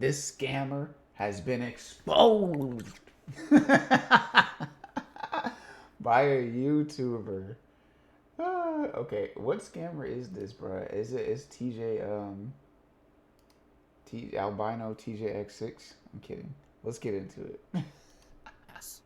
This scammer has been exposed by a YouTuber. Okay, what scammer is this, bro? Is TJ T albino TJX6? I'm kidding. Let's get into it. Yes.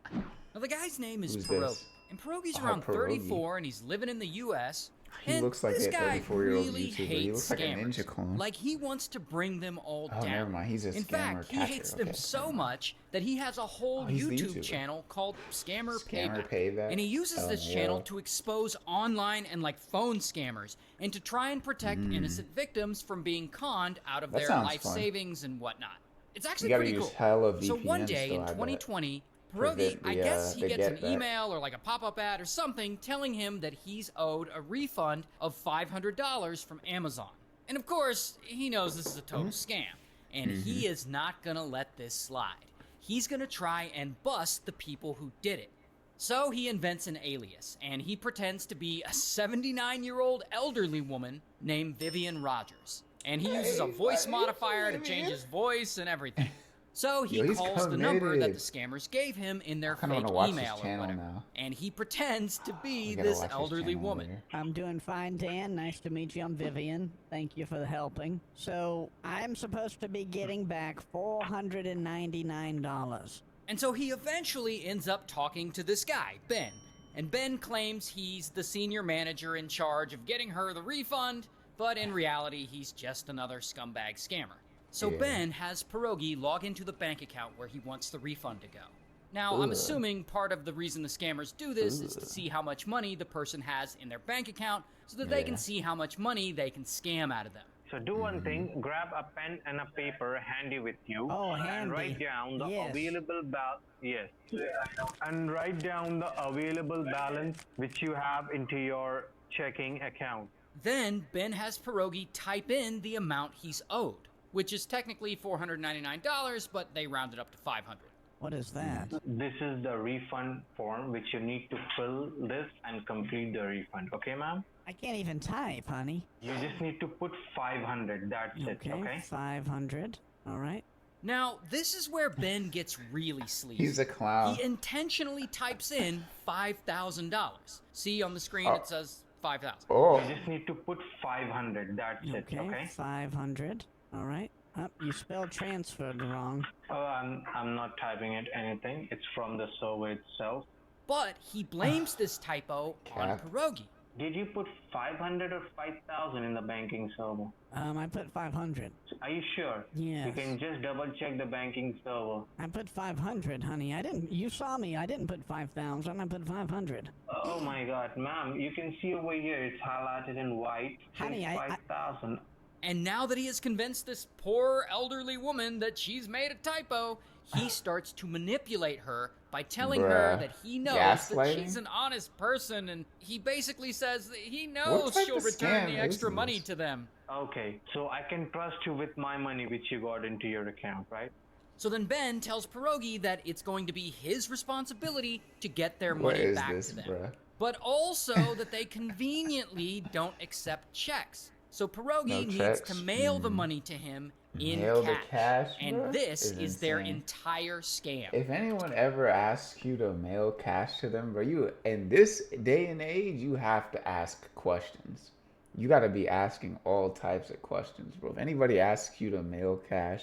Now, the guy's name is Who's Pierogi, this? and Pierogi's Oh, around Pierogi. 34, and he's living in the U.S., He and looks like this a guy 34-year-old really YouTuber. He hates looks like a scammers. ninja clone. Like, he wants to bring them all Oh, down. never mind. He's a In scammer fact, he catcher. hates them Okay, so never mind. much that he has a whole Oh, he's the YouTube YouTuber. channel called Scammer Scammer Payback. Payback? And he uses Oh, this yeah. channel to expose online and like phone scammers and to try and protect innocent victims from being conned out of That their sounds life fun. savings and whatnot. It's You actually gotta pretty use cool. hella So one VPNs day though, in I bet. 2020, Pierogi, Prevent I the, guess he the gets an get back. email or like a pop-up ad or something telling him that he's owed a refund of $500 from Amazon. And of course, he knows this is a total scam, and he is not gonna let this slide. He's gonna try and bust the people who did it. So he invents an alias, and he pretends to be a 79-year-old elderly woman named Vivian Rogers. And he uses a voice modifier to change his voice and everything. So he Yo, he's calls the number that committed. the scammers gave him in their I kinda fake wanna watch email this or channel whatever. now. And he pretends to be We gotta this watch his elderly channel woman. later. I'm doing fine, Dan. Nice to meet you. I'm Vivian. Thank you for the helping. So, I'm supposed to be getting back $499. And so he eventually ends up talking to this guy, Ben. And Ben claims he's the senior manager in charge of getting her the refund, but in reality, he's just another scumbag scammer. So Yeah. Ben has Pierogi log into the bank account where he wants the refund to go. Now, I'm Ugh. assuming part of the reason the scammers do this is to see how much money the person has in their bank account so that they can Yeah. see how much money they can scam out of them. So do one thing, grab a pen and a paper handy with you Oh, and handy. write down the Yes. available and write down the available balance which you have into your checking account. Then Ben has Pierogi type in the amount he's owed, which is technically $499, but they rounded up to $500. What is that? This is the refund form which you need to fill this and complete the refund. Okay, ma'am? I can't even type, honey. You just need to put 500. That's it. Okay. 500. All right. Now, this is where Ben gets really sleazy. He's a clown. He intentionally types in $5,000. See on the screen, it says 5,000. Oh, You just need to put 500. That's it. Okay. Okay. 500. All right. You spelled transferred wrong. Oh, I'm not typing it anything. It's from the server itself. But he blames this typo on Cap. Pierogi. Did you put 500 or 5,000 in the banking server? I put 500. Are you sure? Yes. You can just double check the banking server. I put 500, honey. I didn't. You saw me. I didn't put 5,000. I put 500. Oh my god, ma'am, you can see over here it's highlighted in white. Honey, Says I- 5,000. And now that he has convinced this poor elderly woman that she's made a typo, he starts to manipulate her by telling her Bruh. that he knows Gaslighting? that she's an honest person, and he basically says that he What knows type she'll of return scam the is extra money this? to them. Okay, so I can trust you with my money which you got into your account, right? So then Ben tells Pierogi that it's going to be his responsibility to get their what money is back this, to them. bruh? But also that they conveniently don't accept checks. So Pierogi No needs checks? to mail the money to him in Mail cash. the cash, and bruh? this is their insane. entire scam. If anyone ever asks you to mail cash to them, bro, you in this day and age, you have to ask questions. You got to be asking all types of questions, bro. If anybody asks you to mail cash,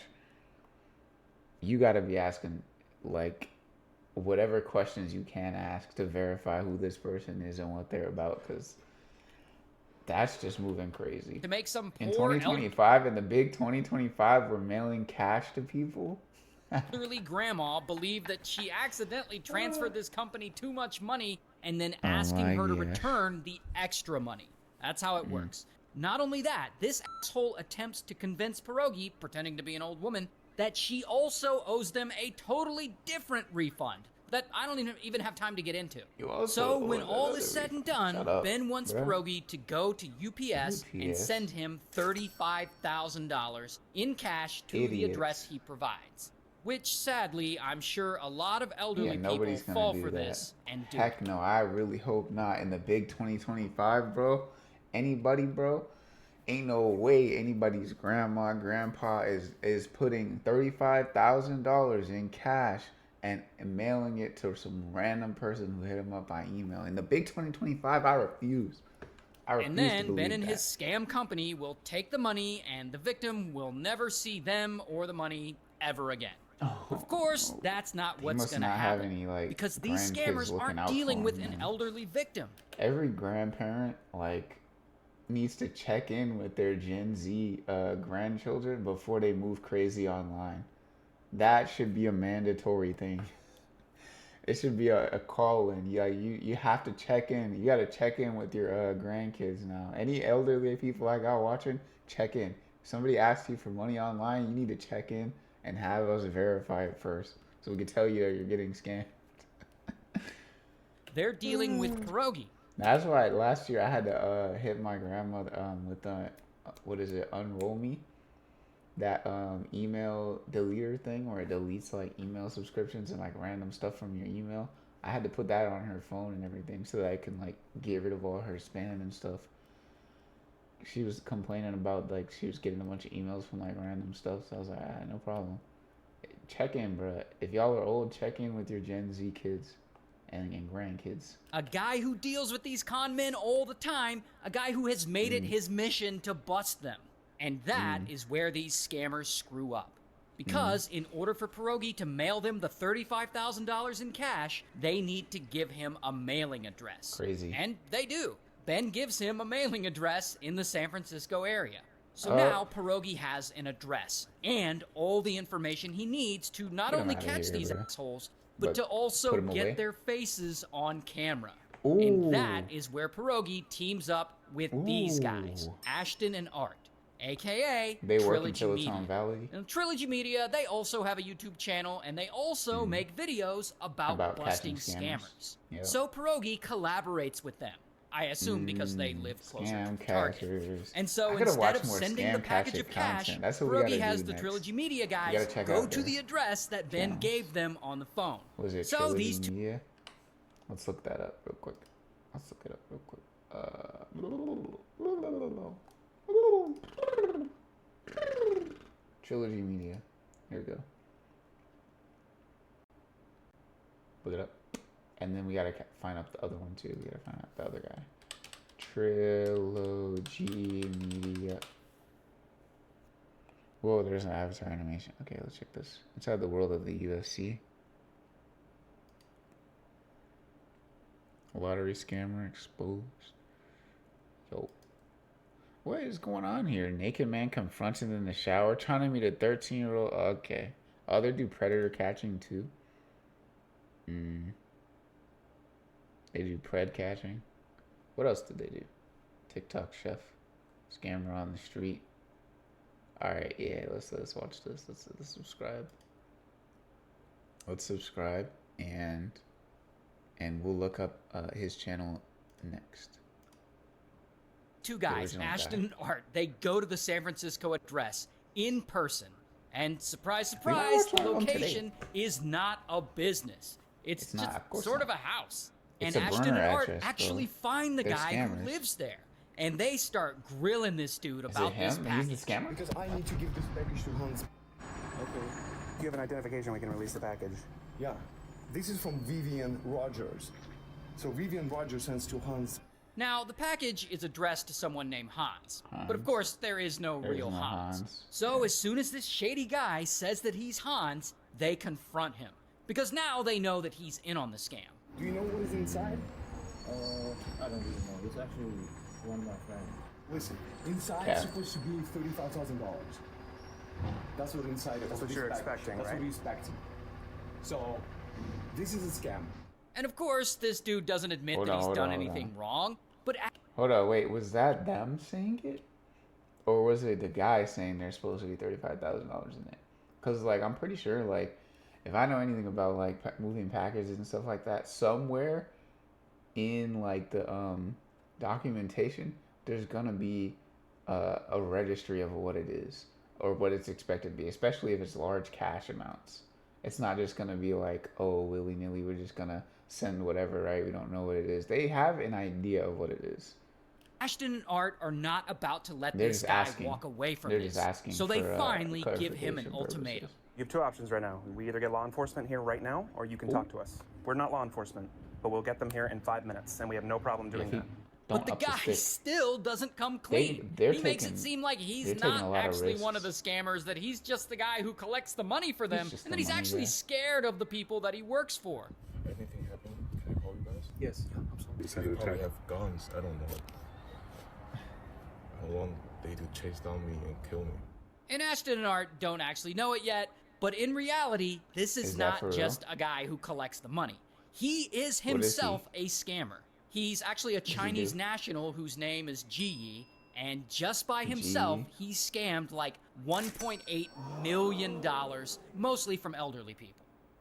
you got to be asking like whatever questions you can ask to verify who this person is and what they're about, because that's just moving crazy. To make some In poor 2025, in the big 2025, we're mailing cash to people. elderly grandma believe that she accidentally transferred this company too much money and then asking my her to gosh. return the extra money. That's how it works. Not only that, this asshole attempts to convince Pierogi, pretending to be an old woman, that she also owes them a totally different refund that I don't even have time to get into. You also So owe when that all other is said and refund. done, Shut up, Ben wants bruh. Pierogi to go to UPS and UPS? send him $35,000 in cash to the Idiots. address he provides. Which, sadly, I'm sure a lot of elderly Yeah, people nobody's gonna fall do for that. this and do Heck it. no, I really hope not. In the big 2025, bro, anybody, bro, Ain't no way anybody's grandma, grandpa is putting $35,000 in cash and mailing it to some random person who hit him up by email. In the big 2025, I refuse. I refuse And to then believe Ben and that. his scam company will take the money, and the victim will never see them or the money ever again. Of course, that's not He what's must going to not have happen. any, like, Because these grandkids scammers looking aren't out for dealing him, with an man. elderly victim. Every grandparent, like, needs to check in with their Gen Z grandchildren before they move crazy online. That should be a mandatory thing. It should be a call in. Yeah, you have to check in. You got to check in with your grandkids now. Any elderly people I got watching, check in. If somebody asks you for money online, you need to check in and have us verify it first, so we can tell you that you're getting scammed. They're dealing with pierogi. That's why last year I had to hit my grandmother with what is it, Unroll Me, that email deleter thing where it deletes like email subscriptions and like random stuff from your email. I had to put that on her phone and everything so that I can like get rid of all her spam and stuff. She was complaining about like she was getting a bunch of emails from like random stuff, so I was like, no problem. Check in, bro. If y'all are old, check in with your Gen Z kids and grandkids. A guy who deals with these con men all the time, a guy who has made it his mission to bust them. And that is where these scammers screw up. Because in order for Pierogi to mail them the $35,000 in cash, they need to give him a mailing address. Crazy. And they do. Ben gives him a mailing address in the San Francisco area. So now Pierogi has an address and all the information he needs to not Get him only outta catch here, these bro. assholes, but But to also put 'em away? get their faces on camera. Ooh. And that is where Pierogi teams up with these guys, Ooh. Ashton and Art, aka They work in Trilogy Silicon Media. Valley. And Trilogy Media, they also have a YouTube channel, and they also make videos about busting catching scammers. Yep. So Pierogi collaborates with them. I assume because they live closer Scam to Target. catchers. And so I gotta instead watch of more sending scam the package catcher of cash, content. That's what we gotta Pierogi has do the next. Trilogy Media gotta guys check go out to their the address that Ben channels. gave them on the phone. Was it so Trilogy these two Media? Let's look that up real quick. Let's look it up real quick. Trilogy Media. Here we go. Look it up. And then we gotta find out the other one too. We gotta find out the other guy. Trilogy Media. Whoa, there's an avatar animation. Okay, let's check this. Inside the world of the UFC. Lottery scammer exposed. Yo. What is going on here? Naked man confronted in the shower trying to meet a 13-year-old. Okay. Oh, they do predator catching too. They do pred catching. What else did they do? TikTok chef. Scammer on the street. Alright, yeah, let's watch this. Let's subscribe. Let's subscribe and we'll look up his channel next. Two guys, original Ashton guy. and Art, they go to the San Francisco address in person. And surprise, We might surprise, watch the one of them today. location is not a business. It's not, just of course sort not. of a house. It's And a Ashton burner and Art address, bro. actually find the They're guy scammers. who lives there. And they start grilling this dude Is it about this him? package. He's the scammer? Because I need to give this package to Hans. Okay. If you have an identification, we can release the package. Yeah. This is from Vivian Rogers. So Vivian Rogers sends to Hans. Now, the package is addressed to someone named Hans. But of course, there is no There's real no Hans. Hans. So as soon as this shady guy says that he's Hans, they confront him. Because now they know that he's in on the scam. Do you know what is inside? I don't really know. It's actually one of my friends. Listen, inside Yeah. is supposed to be $35,000. That's what inside. That's what this you're package- expecting, That's right? what you're expecting. So, this is a scam. And of course, this dude doesn't admit Hold that on, he's hold done on, hold anything on. wrong. But Hold on, wait, was that them saying it? Or was it the guy saying there's supposed to be $35,000 in it? Because, like, I'm pretty sure, like, if I know anything about, like, moving packages and stuff like that, somewhere in, like, the documentation, there's gonna be a registry of what it is or what it's expected to be, especially if it's large cash amounts. It's not just gonna be like, oh, willy-nilly, we're just gonna send whatever, right? We don't know what it is. They have an idea of what it is. Ashton and Art are not about to let They're this just guy asking. walk away from They're this. just asking So they for, finally give him an clarification ultimatum. purposes. You have two options right now. We either get law enforcement here right now, or you can talk to us. We're not law enforcement, but we'll get them here in 5 minutes, and we have no problem doing If he that. But don't the up the guy stick. still doesn't come clean. they're He makes it taking- seem like he's they're taking a not lot of actually one of the risks. scammers, that he's just the guy who collects the money for them, just and that the he's money actually guy. scared of the people that he works for. Anything happen? Can I call you guys? Yes, absolutely. They said they probably have guns. I don't know. I don't want they to chase down me and kill me. And Ashton and Art don't actually know it yet, but in reality, this is Is that not for real? just a guy who collects the money. He is What is he? himself a scammer. He's actually a does he Chinese do? national whose name is Ji Yi, and just by himself, Ji. he scammed like $1.8 million, mostly from elderly people.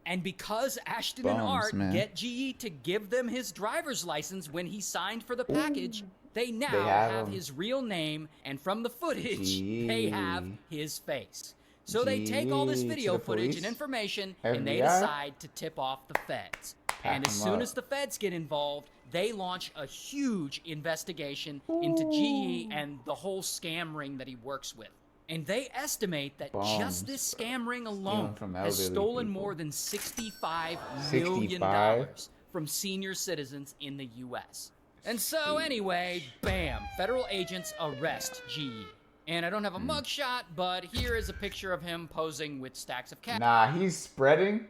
And because Ashton and Bums, Art man. get Ji Yi to give them his driver's license when he signed for the package, they now have have him. his real name, and from the footage, they have Ji. his face. So they take all this Ji to video the footage police? and information, and they FBI? decide to tip off the feds. And as 'em soon up. as the feds get involved, they launch a huge investigation into Ji and the whole scam ring that he works with. And they estimate that Bums. just this scam ring alone from has elderly stolen people. more than $65 million 65? from senior citizens in the U.S. And so anyway, bam, federal agents arrest Ji. And I don't have a mugshot, but here is a picture of him posing with stacks of cash. Nah, he's spreading.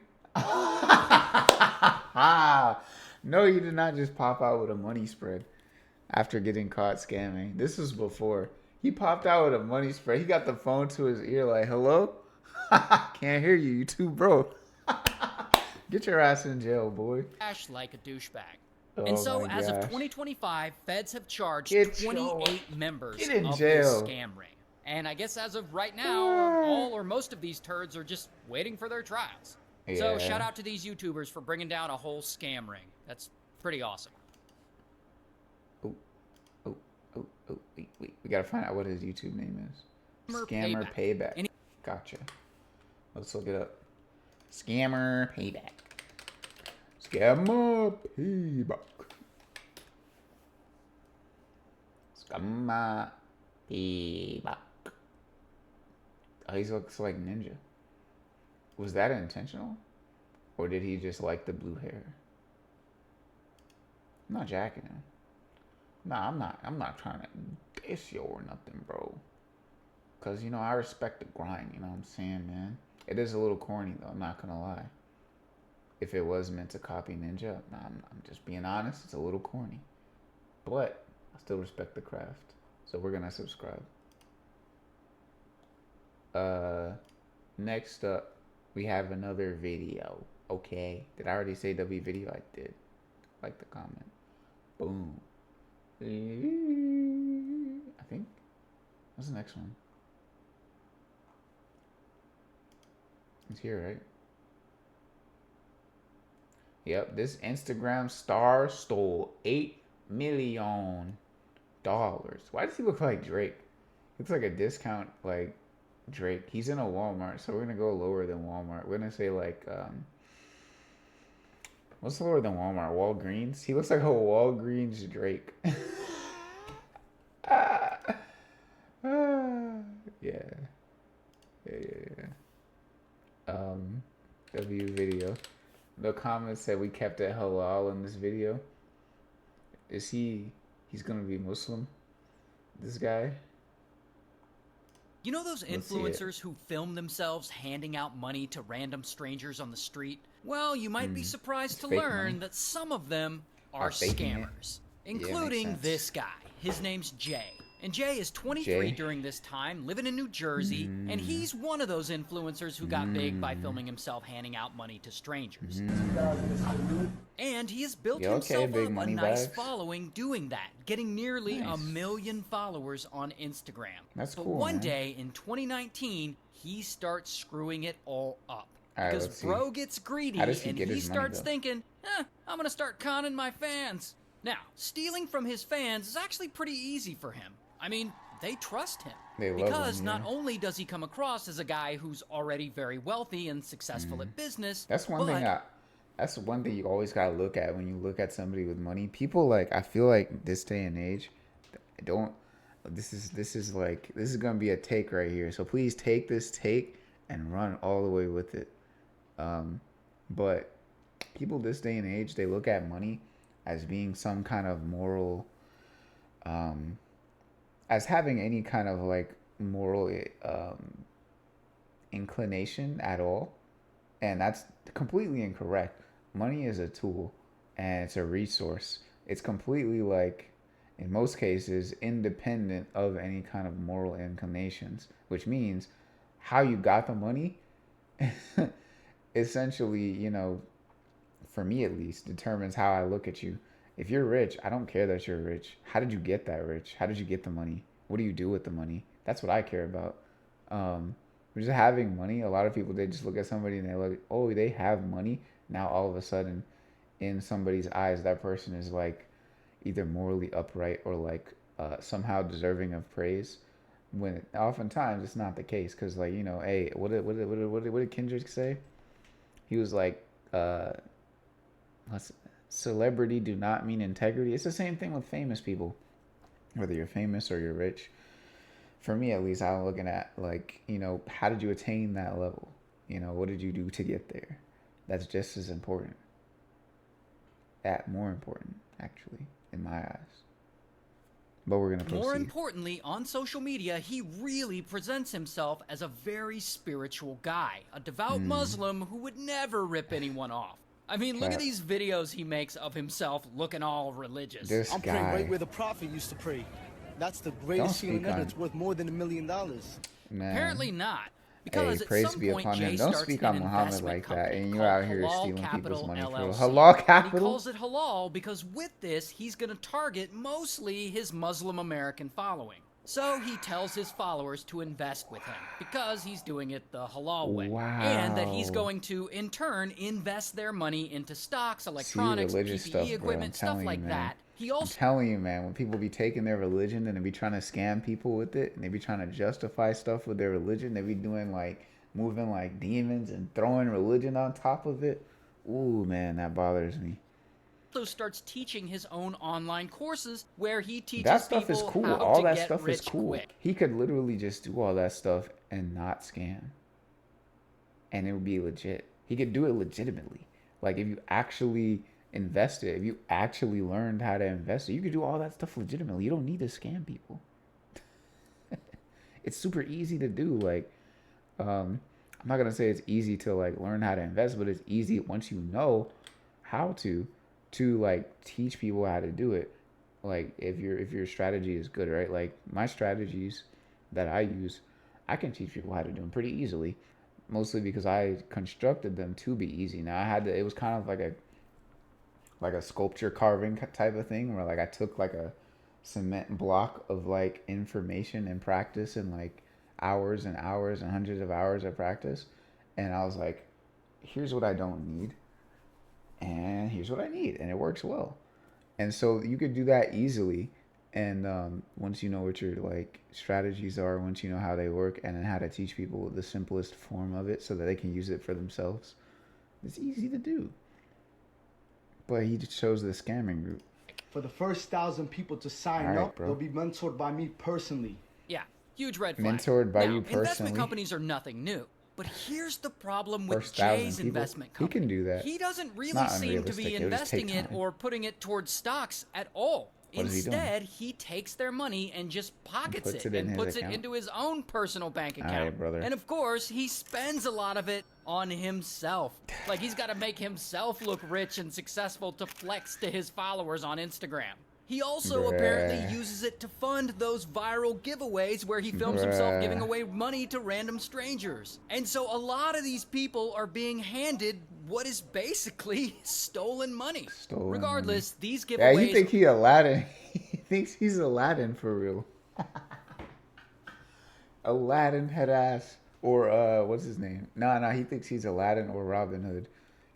No, you did not just pop out with a money spread after getting caught scamming. This was before. He popped out with a money spread. He got the phone to his ear like, hello? Can't hear you. You too broke. Get your ass in jail, boy. Cash like a douchebag. Oh And so, my as of gosh. 2025, feds have charged Get your- 28 members get in of jail. this scam ring. And I guess as of right now, all or most of these turds are just waiting for their trials. So Yeah. shout out to these YouTubers for bringing down a whole scam ring. That's pretty awesome. Oh, wait. We gotta find out what his YouTube name is. Scammer Scammer Payback. Any- Gotcha. Let's look it up. Scammer Payback. Scammer Payback. Scammer Payback. Oh, he looks like Ninja. Was that intentional? Or did he just like the blue hair? I'm not jacking him. Nah, I'm not trying to diss you or nothing, bro. Cause you know I respect the grind, you know what I'm saying, man? It is a little corny though, I'm not gonna lie. If it was meant to copy Ninja, nah, I'm just being honest, it's a little corny. But I still respect the craft. So we're gonna subscribe. Next up, we have another video. Okay. Did I already say W video? I did. Like the comment. Boom. I think. What's the next one? It's here, right? Yep, this Instagram star stole $8 million. Why does he look like Drake? Looks like a discount like Drake. He's in a Walmart, so we're gonna go lower than Walmart. We're gonna say like what's lower than Walmart? Walgreens? He looks like a Walgreens Drake. Yeah. W video. The comments said we kept it halal in this video. Is he's gonna be Muslim? This guy? You know those Let's see it. influencers who film themselves handing out money to random strangers on the street? Well, you might be surprised to fake learn money. that some of them are faking it. scammers, makes including sense. this guy. His name's Jay. And Jay is 23 Jay? during this time, living in New Jersey, and he's one of those influencers who got big by filming himself handing out money to strangers. And he has built Yeah, okay, himself big up a money nice bags. following doing that, getting nearly Nice. 1 million followers on Instagram. That's but cool, one man. day in 2019, he starts screwing it all up. All right, Because let's see. bro gets greedy How does he and get he his money, starts though? thinking, I'm gonna start conning my fans. Now, stealing from his fans is actually pretty easy for him. I mean, they trust him. They love because him, not yeah. only does he come across as a guy who's already very wealthy and successful at business, That's one but thing that's one thing you always gotta look at when you look at somebody with money. People like I feel like this day and age, don't. This is like this is gonna be a take right here. So please take this take and run all the way with it. But people this day and age, they look at money as being some kind of moral, as having any kind of like moral inclination at all, and that's completely incorrect. Money is a tool and it's a resource. It's completely like, in most cases, independent of any kind of moral inclinations, which means how you got the money essentially, you know, for me at least, determines how I look at you. If you're rich, I don't care that you're rich. How did you get that rich? How did you get the money? What do you do with the money? That's what I care about. Just having money, a lot of people, they just look at somebody and they look, oh, they have money. Now all of a sudden, in somebody's eyes, that person is like either morally upright or like somehow deserving of praise. When oftentimes it's not the case, because like, you know, hey, what did Kendrick say? He was like, celebrity do not mean integrity. It's the same thing with famous people, whether you're famous or you're rich. For me, at least, I'm looking at like, you know, how did you attain that level? You know, what did you do to get there? That's just as important. That more important, actually, in my eyes. But we're gonna proceed. More importantly, on social media, he really presents himself as a very spiritual guy, a devout Muslim who would never rip anyone off. I mean, look at these videos he makes of himself looking all religious. This I'm praying guy, right where the prophet used to pray. That's the greatest speak healing ever. on- It's worth more than $1 million. man. Apparently not. Hey, Because praise at some be point, upon Jay him. Don't starts speak an on Muhammad investment like that, company and you're called out here Halal stealing people's Capital money for LLC. Halal And he Capital. calls it halal because with this, he's going to target mostly his Muslim American following. So he tells his followers to invest with him because he's doing it the halal way. And that he's Wow. going to, in turn, invest their money into stocks, electronics, religious PPE stuff, bro. equipment, I'm stuff telling like you, man. that. He I'm also telling you, man, when people be taking their religion and they be trying to scam people with it, and they be trying to justify stuff with their religion, they be doing like moving like demons and throwing religion on top of it. Ooh, man, that bothers me. starts teaching his own online courses where he teaches That stuff is people cool. how All to that get stuff is rich cool. quick. He could literally just do all that stuff and not scam. And it would be legit. He could do it legitimately. Like if you actually invested, if you actually learned how to invest it, you could do all that stuff legitimately. You don't need to scam people. It's super easy to do. Like, I'm not gonna say it's easy to like learn how to invest, but it's easy once you know how to like teach people how to do it. Like if your strategy is good, right? Like my strategies that I use, I can teach people how to do them pretty easily, mostly because I constructed them to be easy. Now I had to, it was kind of like a sculpture carving type of thing where like I took like a cement block of like information and practice and like hours and hours and hundreds of hours of practice, and I was like, here's what I don't need and here's what I need, and it works well. And so you could do that easily. And once you know what your like strategies are, once you know how they work, and then how to teach people the simplest form of it so that they can use it for themselves, it's easy to do. But he just chose the scamming route. For the first 1,000 people to sign All right, up, bro. they'll be mentored by me personally. Yeah, huge red flag. Mentored by now, you investment personally? companies are nothing new. But here's the problem with First 1,000 Jay's people? investment He company. can do that. He doesn't really not seem to be unrealistic. It'll just take investing it time. or putting it towards stocks at all. What is he doing? Instead, he takes their money and just pockets puts it it in and his puts it account? into his own personal bank All account. right, brother. And of course, he spends a lot of it on himself. Like he's got to make himself look rich and successful to flex to his followers on Instagram. He also apparently Bruh. uses it to fund those viral giveaways where he films himself Bruh. giving away money to random strangers. And so a lot of these people are being handed what is basically stolen money. Stolen Regardless, these Yeah, giveaways he think he Aladdin. He thinks he's Aladdin for real. Aladdin head ass. Or what's his name? No, he thinks he's Aladdin or Robin Hood.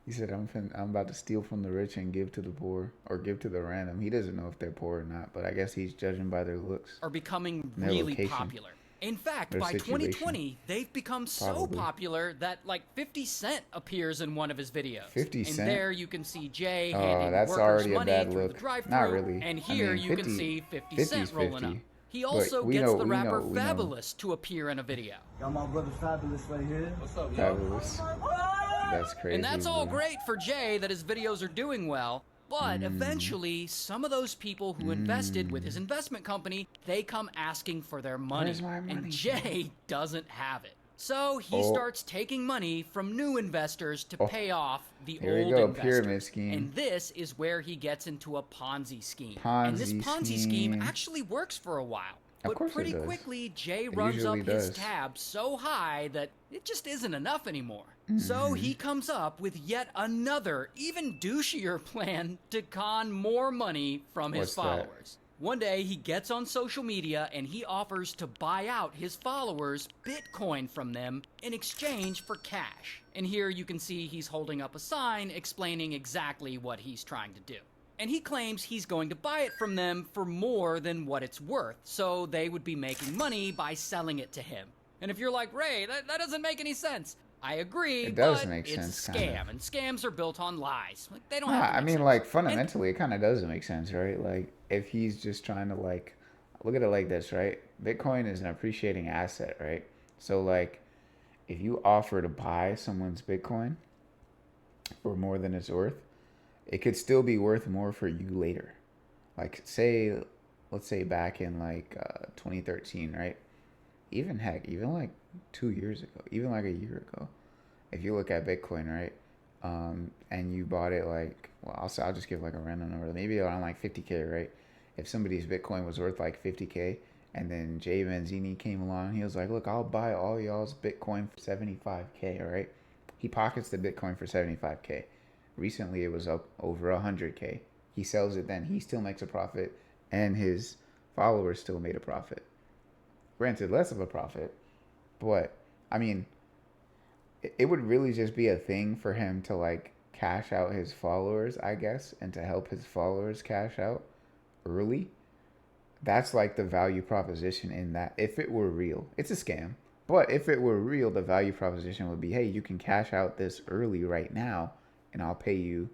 He said, I'm about to steal from the rich and give to the poor, or give to the random. He doesn't know if they're poor or not, but I guess he's judging by their looks. are becoming Their really location. popular. In fact, their by situation. 2020, they've become so Probably. popular that like 50 Cent appears in one of his videos. 50 And Cent? there you can see Jay Oh, handing that's workers already a money bad through look. the drive-thru. Not really. And I here mean, you can see 50 Cent 50's rolling 50. up. He But also we gets know- the we rapper know- we know. Fabulous to appear in a video. Got my brother Fabulous right here. What's up, Fabulous. That's crazy. And that's all bro. great for Jay that his videos are doing well. But eventually, some of those people who invested with his investment company, they come asking for their money. Where's my money? And Jay doesn't have it. So he Oh. starts taking money from new investors to pay off the Here we old go, investors. pyramid scheme. And this is where he gets into a Ponzi scheme. And this Ponzi Ponzi scheme. scheme actually works for a while. Of But course it pretty does. quickly, Jay It runs up usually his does. tab so high that it just isn't enough anymore. Mm-hmm. So he comes up with yet another, even douchier plan to con more money from his What's that? followers. One day, he gets on social media and he offers to buy out his followers Bitcoin from them in exchange for cash. And here you can see he's holding up a sign explaining exactly what he's trying to do. And he claims he's going to buy it from them for more than what it's worth, so they would be making money by selling it to him. And if you're like, Ray, that doesn't make any sense. I agree, It does but make it's sense, a kinda. scam, and scams are built on lies. Like, they don't Nah, have to I make mean, sense. like And- fundamentally, it kind of does make sense, right? Like if he's just trying to like look at it like this, right? Bitcoin is an appreciating asset, right? So like if you offer to buy someone's Bitcoin for more than it's worth, it could still be worth more for you later. Like say, let's say back in like 2013, right? Even heck, even like 2 years ago, even like a year ago, if you look at Bitcoin, right? And you bought it like, well, I'll just give like a random number, maybe around like 50K, right? If somebody's Bitcoin was worth like 50K, and then Jay Manzini came along, he was like, look, I'll buy all y'all's Bitcoin for 75K, all right? He pockets the Bitcoin for 75K. Recently, it was up over 100K. He sells it then. He still makes a profit, and his followers still made a profit. Granted, less of a profit, but, I mean, it would really just be a thing for him to, like, cash out his followers, I guess, and to help his followers cash out early. That's, like, the value proposition in that. If it were real, it's a scam. But if it were real, the value proposition would be, hey, you can cash out this early right now, and I'll pay you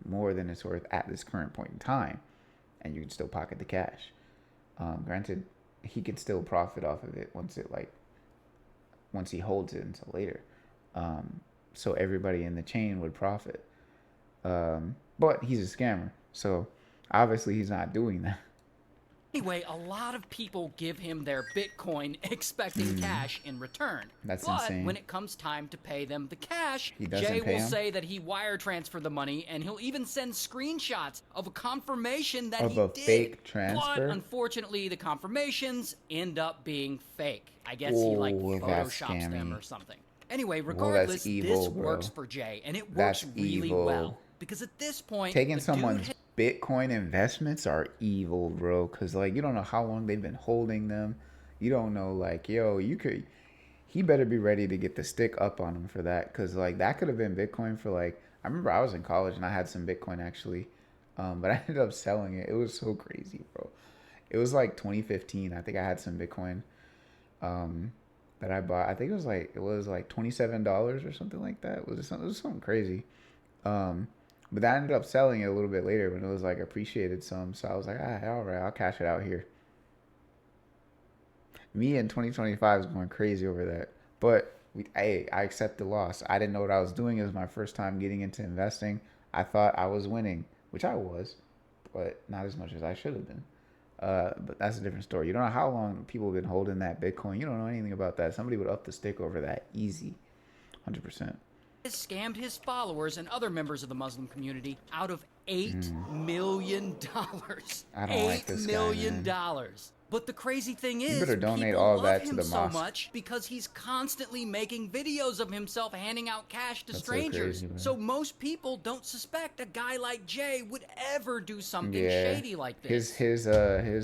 more than it's worth at this current point in time, and you can still pocket the cash. Granted, he could still profit off of it once he holds it until later. So everybody in the chain would profit. But he's a scammer, so obviously he's not doing that. Anyway, a lot of people give him their Bitcoin expecting cash in return. That's but insane. when it comes time to pay them the cash, He doesn't Jay pay will him? say that he wire transferred the money, and he'll even send screenshots of a confirmation that Of he a did. fake transfer? But unfortunately, the confirmations end up being fake. I guess he like Oh, that's photoshops them scammy. or something. Anyway, that's regardless, evil, this bro. works for Jay, and it That's works really evil. well. Because at this point, Taking the dude someone's Bitcoin investments are evil, bro. Because, like, you don't know how long they've been holding them. You don't know, like, yo, he better be ready to get the stick up on him for that. Because, like, that could have been Bitcoin for, like, I remember I was in college and I had some Bitcoin, actually. But I ended up selling it. It was so crazy, bro. It was, like, 2015. I think I had some Bitcoin that I bought. I think it was, like, $27 or something like that. It was something crazy. But I ended up selling it a little bit later when it was like appreciated some. So I was like, all right, I'll cash it out here. Me in 2025 is going crazy over that. But I accept the loss. I didn't know what I was doing. It was my first time getting into investing. I thought I was winning, which I was, but not as much as I should have been. But that's a different story. You don't know how long people have been holding that Bitcoin. You don't know anything about that. Somebody would up the stick over that easy, 100%. Scammed his followers and other members of the Muslim community out of $8 million. I don't like this $8 guy, million. man. But the crazy thing is, better donate people all love that to him the so mosque. much because he's constantly making videos of himself handing out cash to That's so strangers. crazy, man. So most people don't suspect a guy like Jay would ever do something Yeah. shady like this. His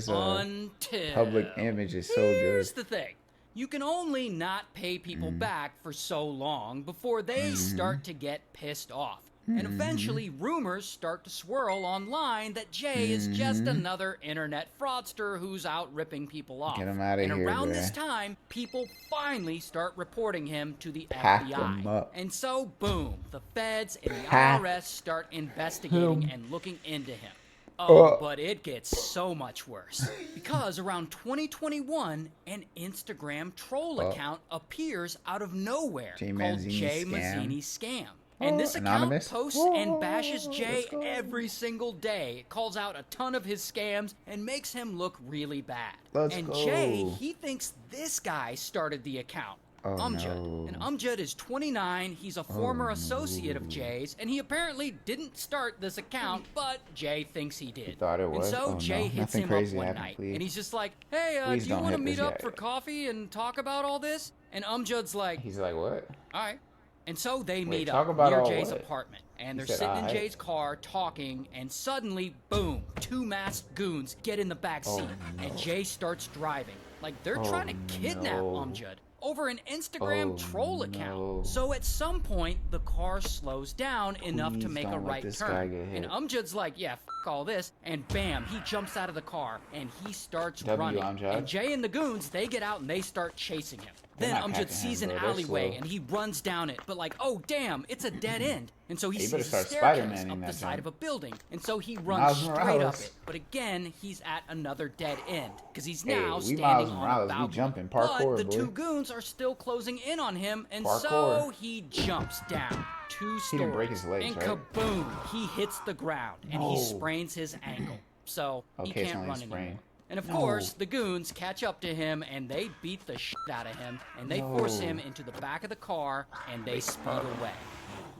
Until public image is so Here's good. the thing. You can only not pay people back for so long before they start to get pissed off. And eventually, rumors start to swirl online that Jay is just another internet fraudster who's out ripping people off. Get him outta and here, around bruh. this time, people finally start reporting him to the Pack him FBI. up. And so, boom, the feds and the Pack IRS start investigating and looking into him. Oh. But it gets so much worse. Because around 2021, an Instagram troll account appears out of nowhere Jay called Mazzini Jay Scam. Mazzini Scam. And this account Anonymous? posts and bashes Jay every single day. It calls out a ton of his scams and makes him look really bad. Let's and go. Jay, he thinks this guy started the account. Oh, Umjud. no. And Umjud is 29. He's a former associate of Jay's, and he apparently didn't start this account, but Jay thinks he did. thought it And was? so Oh, Jay no. hits Nothing him crazy up one happened, night, please. and he's just like, "Hey, Please do you don't want to hit meet this up yet. for coffee and talk about all this?" And Umjud's like, He's like, what? "All right." And so they meet talk up about near all Jay's what? apartment, and He they're said, sitting in "Aight." Jay's car talking, and suddenly, boom, two masked goons get in the back seat, and Jay starts driving. Like they're trying to kidnap no. Umjud over an Instagram Oh, troll account. no. So at some point, the car slows down enough to Please make a don't let right this guy turn. get hit. And Umjud's like, yeah, f all this. And bam, he jumps out of the car and he starts W, running. Amjad. And Jay and the goons, they get out and they start chasing him. They're Then not Umjud catching sees him, an bro. They're alleyway slow. and he runs down it. But like, oh damn, it's a dead end. And so he You sees better a start staircase Spider-Man-ing up the that side jump. of a building. And so he runs Miles straight up Morales. it. But again, he's at another dead end because he's Hey, now we standing Miles on Morales, a we balcony. jumping. But Parkour, the boy. two goons are still closing in on him, and so Parkour. he jumps down 2 stories. He didn't break his legs, and right? kaboom! He hits the ground and he No. sprains his ankle, so he Okay, it's can't only a run sprain. anymore. And of No. course, the goons catch up to him and they beat the shit out of him and they force No. him into the back of the car and they speed away.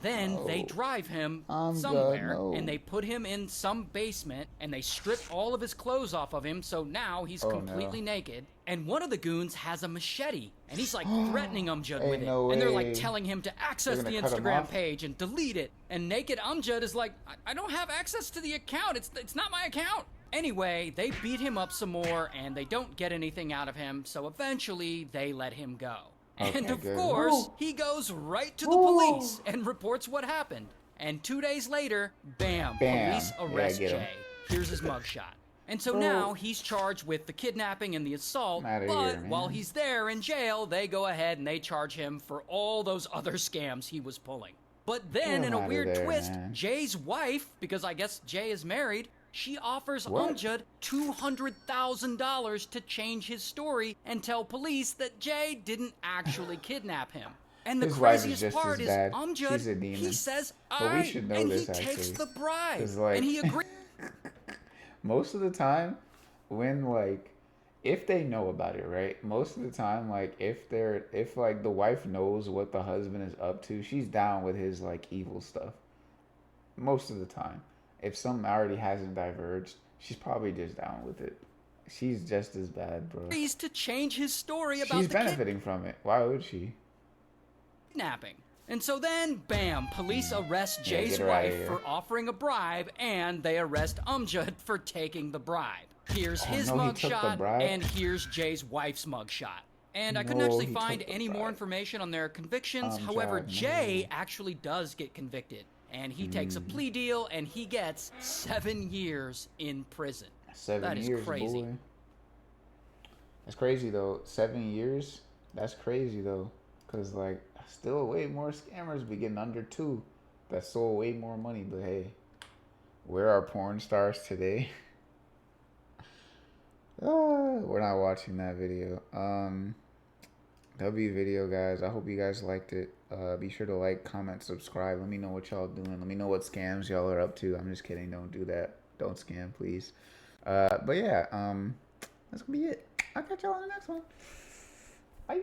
Then they drive him I'm somewhere good, no. and they put him in some basement and they strip all of his clothes off of him, so now he's Oh, no. completely naked. And one of the goons has a machete and he's like threatening Umjud Ain't with it. no And they're way. like telling him to access They're the gonna cut him Instagram off? page and delete it. And naked Umjud is like, I don't have access to the account. It's not my account. Anyway, they beat him up some more and they don't get anything out of him, so eventually they let him go. And Okay, of good. course, he goes right to the police and reports what happened. And 2 days later, bam, Bam. police Yeah, arrest get him. Jay. Here's his mugshot. And so now he's charged with the kidnapping and the assault, Outta but here, man. while he's there in jail, they go ahead and they charge him for all those other scams he was pulling. But then, Get in him a outta weird there, twist, man. Jay's wife, because I guess Jay is married, she offers What? Umjud $200,000 to change his story and tell police that Jay didn't actually kidnap him. And the His wife is craziest just part as is bad. Umjud, She's a demon. he says, But we "Alright," should know and this, he takes actually. the bribe, 'Cause, like- and he agrees. Most of the time, when like, if they know about it, right? Most of the time, like, if like the wife knows what the husband is up to, she's down with his like evil stuff. Most of the time, if something already hasn't diverged, she's probably just down with it. She's just as bad, bro. Agrees to change his story about She's the benefiting from it. Why would she? kidnapping. And so then, bam, police arrest Yeah, Jay's get her outta wife here. for offering a bribe, and they arrest Umjud for taking the bribe. Here's his no, he took the mugshot, bribe? and here's Jay's wife's mugshot. And I couldn't No, actually he find took the any more bribe. information on their convictions. Umjud, However, no. Jay actually does get convicted, and he takes a plea deal, and he gets 7 years in prison. 7 That is years, crazy. boy. That's crazy though. 7 years. That's crazy though, cause like still way more scammers be getting under 2. That sold way more money. But hey, where are porn stars today? We're not watching that video. W video, guys. I hope you guys liked it. Be sure to like, comment, subscribe. Let me know what y'all doing. Let me know what scams y'all are up to. I'm just kidding. Don't do that. Don't scam, please. But yeah, that's gonna be it. I'll catch y'all on the next one. Bye.